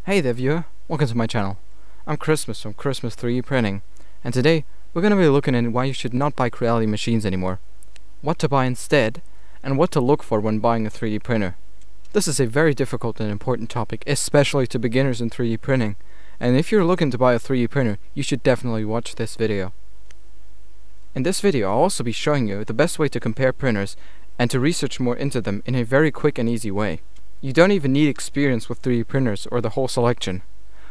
Hey there viewer, welcome to my channel. I'm Christmas from Christmas 3D Printing, and today we're going to be looking at why you should not buy Creality machines anymore, what to buy instead, and what to look for when buying a 3D printer. This is a very difficult and important topic, especially to beginners in 3D printing, and if you're looking to buy a 3D printer, you should definitely watch this video. In this video I'll also be showing you the best way to compare printers and to research more into them in a very quick and easy way. You don't even need experience with 3D printers or the whole selection.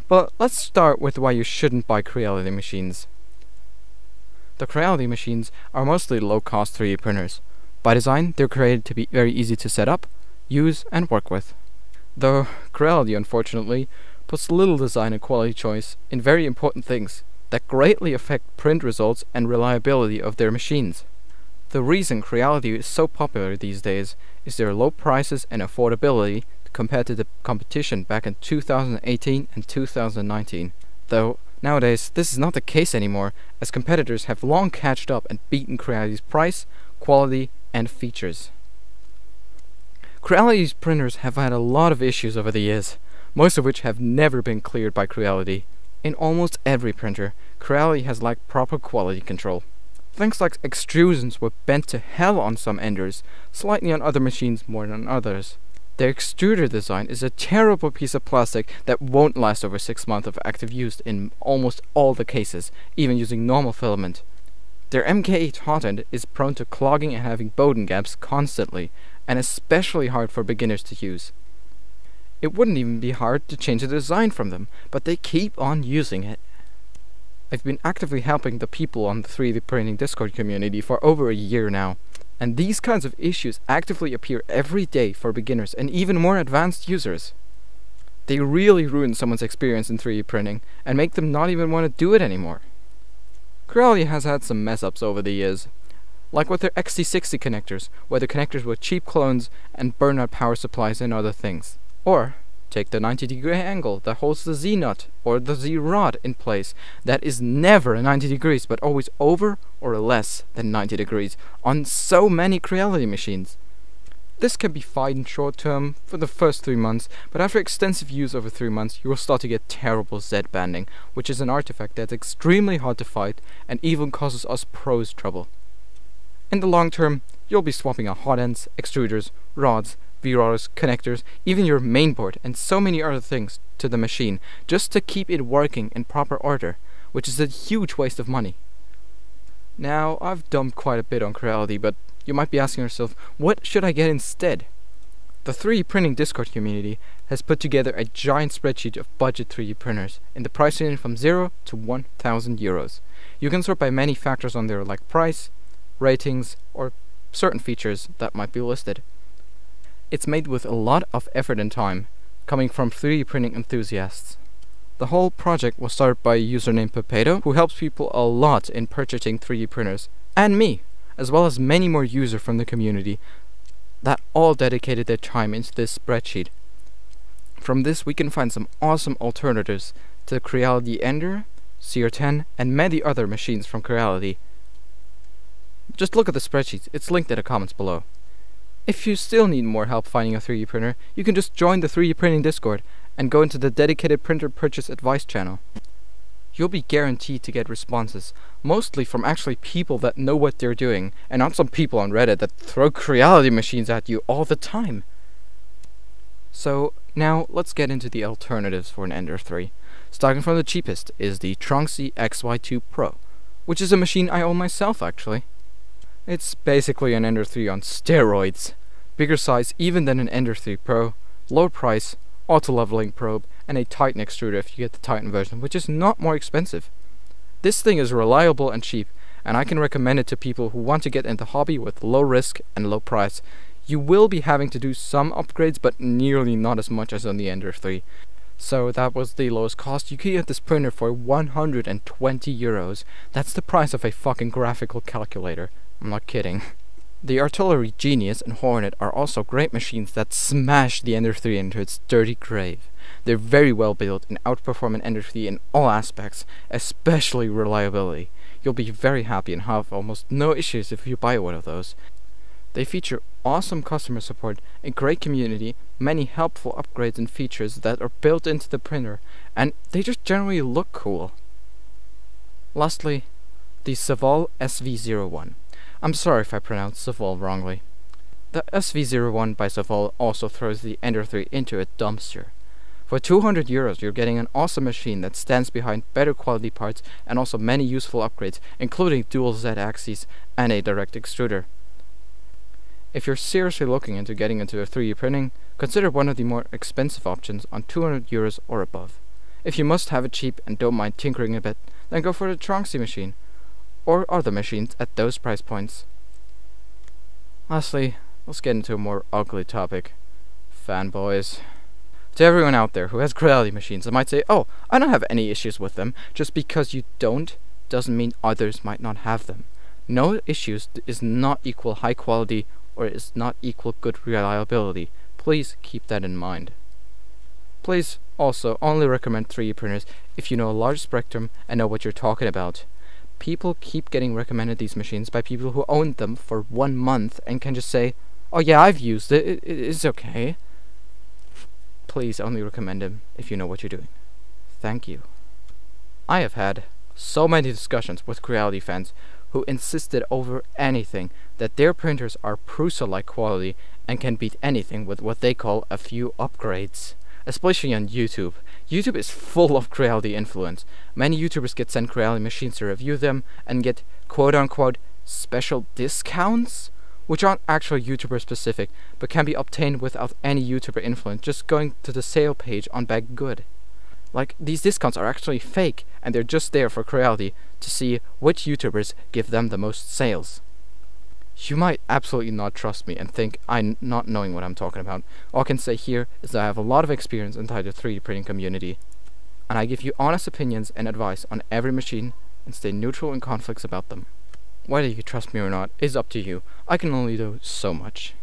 But let's start with why you shouldn't buy Creality machines. The Creality machines are mostly low-cost 3D printers. By design, they're created to be very easy to set up, use, and work with. Though Creality, unfortunately, puts little design and quality choice in very important things that greatly affect print results and reliability of their machines. The reason Creality is so popular these days is their low prices and affordability compared to the competition back in 2018 and 2019. Though nowadays this is not the case anymore, as competitors have long catched up and beaten Creality's price, quality, and features. Creality's printers have had a lot of issues over the years, most of which have never been cleared by Creality. In almost every printer, Creality has lacked proper quality control. Things like extrusions were bent to hell on some Enders, slightly on other machines more than on others. Their extruder design is a terrible piece of plastic that won't last over 6 months of active use in almost all the cases, even using normal filament. Their MK8 hot end is prone to clogging and having Bowden gaps constantly, and especially hard for beginners to use. It wouldn't even be hard to change the design from them, but they keep on using it. I've been actively helping the people on the 3D printing Discord community for over a year now, and these kinds of issues actively appear every day for beginners and even more advanced users. They really ruin someone's experience in 3D printing and make them not even want to do it anymore. Creality has had some mess ups over the years, like with their XT60 connectors, where the connectors were cheap clones and burn out power supplies and other things. Or take the 90-degree angle that holds the Z-nut or the Z-rod in place. That is never 90 degrees, but always over or less than 90 degrees on so many Creality machines. This can be fine short term for the first 3 months, but after extensive use over 3 months, you will start to get terrible Z-banding, which is an artifact that's extremely hard to fight and even causes us pros trouble. In the long term, you'll be swapping out hot ends, extruders, rods, V-rollers, connectors, even your mainboard and so many other things to the machine just to keep it working in proper order, which is a huge waste of money. Now, I've dumped quite a bit on Creality, but you might be asking yourself, what should I get instead? The 3D printing Discord community has put together a giant spreadsheet of budget 3D printers in the price range from 0 to 1,000 euros. You can sort by many factors on there like price, ratings, or certain features that might be listed. It's made with a lot of effort and time, coming from 3D printing enthusiasts. The whole project was started by a user named Pepedo, who helps people a lot in purchasing 3D printers, and me, as well as many more users from the community that all dedicated their time into this spreadsheet. From this we can find some awesome alternatives to the Creality Ender, CR10, and many other machines from Creality. Just look at the spreadsheets, it's linked in the comments below. If you still need more help finding a 3D printer, you can just join the 3D printing Discord and go into the dedicated printer purchase advice channel. You'll be guaranteed to get responses, mostly from actually people that know what they're doing, and not some people on Reddit that throw Creality machines at you all the time. So now let's get into the alternatives for an Ender 3. Starting from the cheapest is the TronXY XY2 Pro, which is a machine I own myself actually. It's basically an Ender 3 on steroids. Bigger size even than an Ender 3 Pro, low price, auto-leveling probe, and a Titan extruder if you get the Titan version, which is not more expensive. This thing is reliable and cheap, and I can recommend it to people who want to get into hobby with low risk and low price. You will be having to do some upgrades, but nearly not as much as on the Ender 3. So that was the lowest cost. You could get this printer for 120 euros. That's the price of a fucking graphical calculator. I'm not kidding. The Artillery Genius and Hornet are also great machines that smash the Ender 3 into its dirty grave. They're very well built and outperform an Ender 3 in all aspects, especially reliability. You'll be very happy and have almost no issues if you buy one of those. They feature awesome customer support, a great community, many helpful upgrades and features that are built into the printer, and they just generally look cool. Lastly, the Saval SV01. I'm sorry if I pronounced Sovol wrongly. The SV01 by Sovol also throws the Ender 3 into a dumpster. For €200 you're getting an awesome machine that stands behind better quality parts and also many useful upgrades, including dual Z-axes and a direct extruder. If you're seriously looking into getting into 3D printing, consider one of the more expensive options on €200 or above. If you must have it cheap and don't mind tinkering a bit, then go for the TronXY machine, or other machines at those price points. Lastly, let's get into a more ugly topic. Fanboys. To everyone out there who has Creality machines, I might say, oh, I don't have any issues with them. Just because you don't, doesn't mean others might not have them. No issues is not equal high quality or is not equal good reliability. Please keep that in mind. Please also only recommend 3D printers if you know a large spectrum and know what you're talking about. People keep getting recommended these machines by people who owned them for 1 month and can just say, oh yeah, I've used it, it's okay. Please only recommend them if you know what you're doing. Thank you. I have had so many discussions with Creality fans who insisted over anything that their printers are Prusa-like quality and can beat anything with what they call a few upgrades. Especially on YouTube. YouTube is full of Creality influence. Many YouTubers get sent Creality machines to review them and get quote-unquote special discounts, which aren't actually YouTuber specific, but can be obtained without any YouTuber influence, just going to the sale page on Baggood. Like, these discounts are actually fake, and they're just there for Creality to see which YouTubers give them the most sales. You might absolutely not trust me and think I'm not knowing what I'm talking about. All I can say here is that I have a lot of experience inside the 3D printing community, and I give you honest opinions and advice on every machine and stay neutral in conflicts about them. Whether you trust me or not is up to you. I can only do so much.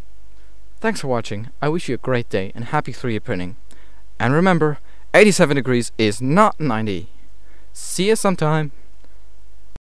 Thanks for watching. I wish you a great day and happy 3D printing. And remember, 87 degrees is not 90. See you sometime.